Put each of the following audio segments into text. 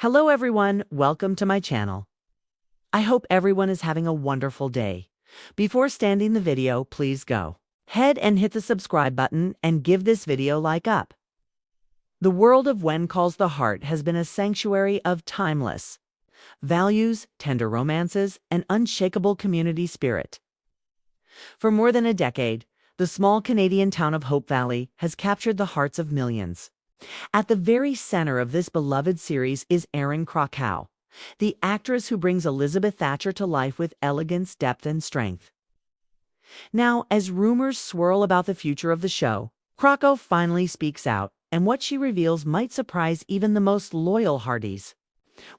Hello everyone, welcome to my channel. I hope everyone is having a wonderful day. Before starting the video, please go ahead and hit the subscribe button and give this video a like up. The world of When Calls the Heart has been a sanctuary of timeless values, tender romances, and unshakable community spirit. For more than a decade, the small Canadian town of Hope Valley has captured the hearts of millions. At the very center of this beloved series is Erin Krakow, the actress who brings Elizabeth Thatcher to life with elegance, depth, and strength. Now, as rumors swirl about the future of the show, Krakow finally speaks out, and what she reveals might surprise even the most loyal hearties.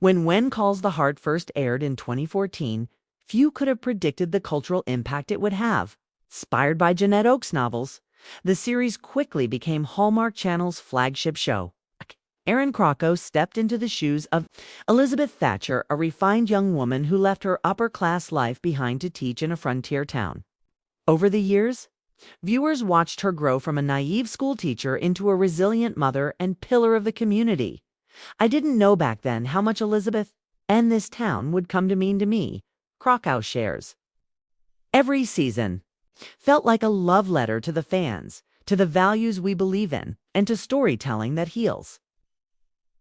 When Calls the Heart first aired in 2014, few could have predicted the cultural impact it would have. Inspired by Jeanette Oakes' novels, the series quickly became Hallmark Channel's flagship show. Erin Krakow stepped into the shoes of Elizabeth Thatcher, a refined young woman who left her upper-class life behind to teach in a frontier town. Over the years, viewers watched her grow from a naive schoolteacher into a resilient mother and pillar of the community. I didn't know back then how much Elizabeth and this town would come to mean to me, Krakow shares. Every season felt like a love letter to the fans, to the values we believe in, and to storytelling that heals.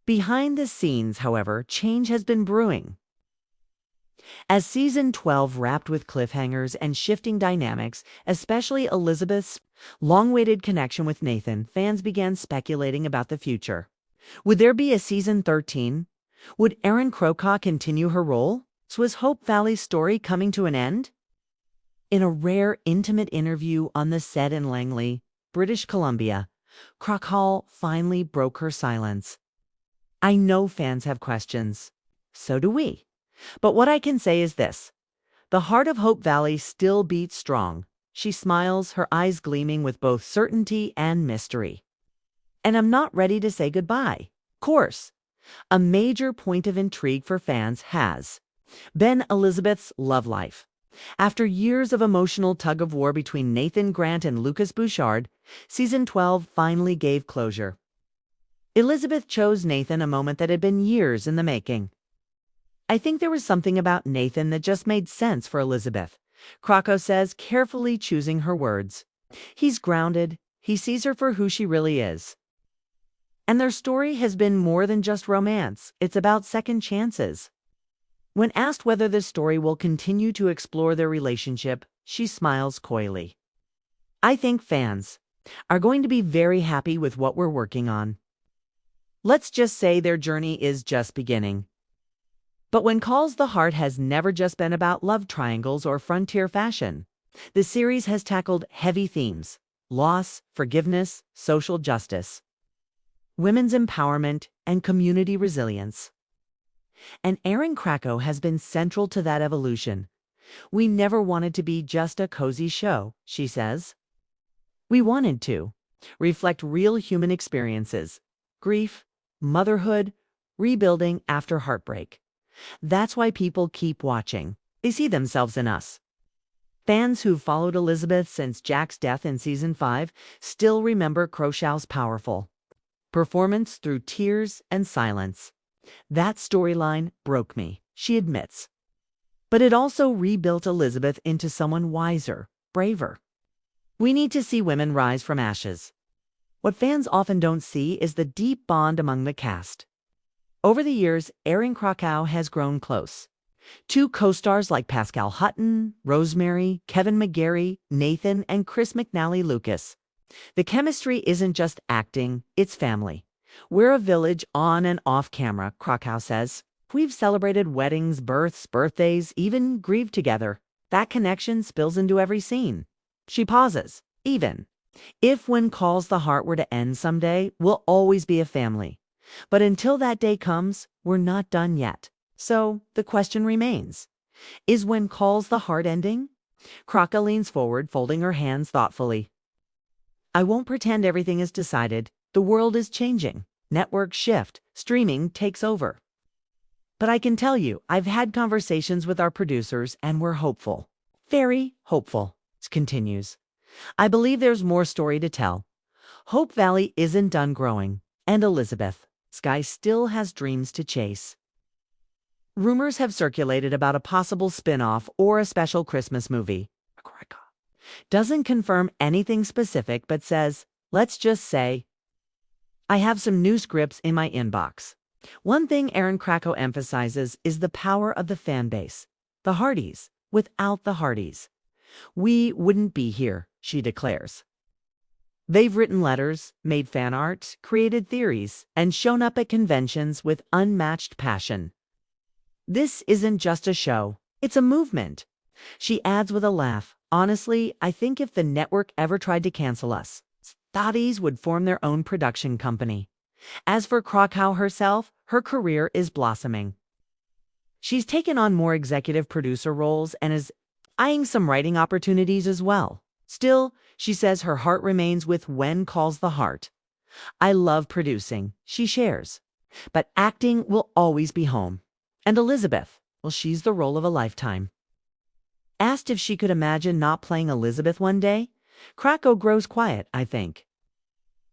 Behind the scenes, however, change has been brewing. As season 12 wrapped with cliffhangers and shifting dynamics, especially Elizabeth's long-awaited connection with Nathan, fans began speculating about the future. Would there be a season 13? Would Erin Krakow continue her role? So was Hope Valley's story coming to an end? In a rare, intimate interview on the set in Langley, British Columbia, Krakow finally broke her silence. I know fans have questions. So do we. But what I can say is this. The heart of Hope Valley still beats strong. She smiles, her eyes gleaming with both certainty and mystery. And I'm not ready to say goodbye. Of course, a major point of intrigue for fans has been Elizabeth's love life. After years of emotional tug-of-war between Nathan Grant and Lucas Bouchard, season 12 finally gave closure. Elizabeth chose Nathan, a moment that had been years in the making. I think there was something about Nathan that just made sense for Elizabeth, Krakow says, carefully choosing her words. He's grounded. He sees her for who she really is. And their story has been more than just romance. It's about second chances. When asked whether this story will continue to explore their relationship, she smiles coyly. I think fans are going to be very happy with what we're working on. Let's just say their journey is just beginning. But When Calls the Heart has never just been about love triangles or frontier fashion. The series has tackled heavy themes: loss, forgiveness, social justice, women's empowerment, and community resilience. And Erin Krakow has been central to that evolution. We never wanted to be just a cozy show, she says. We wanted to reflect real human experiences: grief, motherhood, rebuilding after heartbreak. That's why people keep watching. They see themselves in us. Fans who've followed Elizabeth since Jack's death in season 5 still remember Krakow's powerful performance through tears and silence. That storyline broke me, she admits. But it also rebuilt Elizabeth into someone wiser, braver. We need to see women rise from ashes. What fans often don't see is the deep bond among the cast. Over the years, Erin Krakow has grown close. Two co-stars like Pascal Hutton, Rosemary, Kevin McGarry, Nathan, and Chris McNally Lucas. The chemistry isn't just acting, it's family. We're a village on and off camera, Krakow says. We've celebrated weddings, births, birthdays, even grieved together. That connection spills into every scene. She pauses. Even if When Calls the Heart were to end someday, we'll always be a family. But until that day comes, we're not done yet. So the question remains, is When Calls the Heart ending? Krakow leans forward, folding her hands thoughtfully. I won't pretend everything is decided. The world is changing. Networks shift. Streaming takes over. But I can tell you, I've had conversations with our producers and we're hopeful. Very hopeful, continues. I believe there's more story to tell. Hope Valley isn't done growing, and Elizabeth Sky still has dreams to chase. Rumors have circulated about a possible spin-off or a special Christmas movie. Doesn't confirm anything specific but says, let's just say, I have some new scripts in my inbox. One thing Erin Krakow emphasizes is the power of the fan base. The Hardys. Without the Hardys, we wouldn't be here, she declares. They've written letters, made fan art, created theories, and shown up at conventions with unmatched passion. This isn't just a show, it's a movement. She adds with a laugh, honestly, I think if the network ever tried to cancel us, Hardys would form their own production company. As for Krakow herself, her career is blossoming. She's taken on more executive producer roles and is eyeing some writing opportunities as well. Still, she says her heart remains with When Calls the Heart. I love producing, she shares, but acting will always be home. And Elizabeth, well, she's the role of a lifetime. Asked if she could imagine not playing Elizabeth one day, Krakow grows quiet, I think.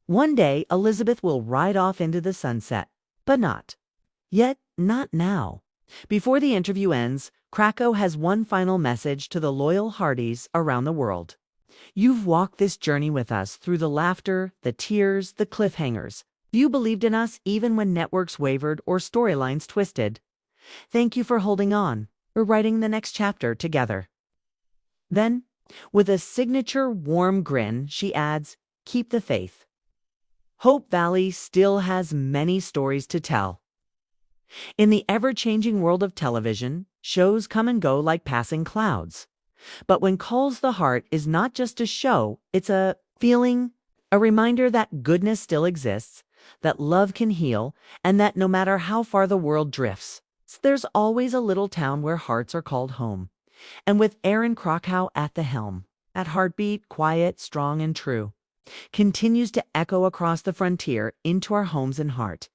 One day, Elizabeth will ride off into the sunset, but not. Yet, not now. Before the interview ends, Krakow has one final message to the loyal Hardys around the world. You've walked this journey with us through the laughter, the tears, the cliffhangers. You believed in us even when networks wavered or storylines twisted. Thank you for holding on. We're writing the next chapter together. Then, with a signature warm grin, she adds, keep the faith. Hope Valley still has many stories to tell. In the ever-changing world of television, shows come and go like passing clouds. But When Calls the Heart is not just a show, it's a feeling, a reminder that goodness still exists, that love can heal, and that no matter how far the world drifts, there's always a little town where hearts are called home. And with Erin Krakow at the helm, that heartbeat, quiet, strong, and true, continues to echo across the frontier into our homes and heart.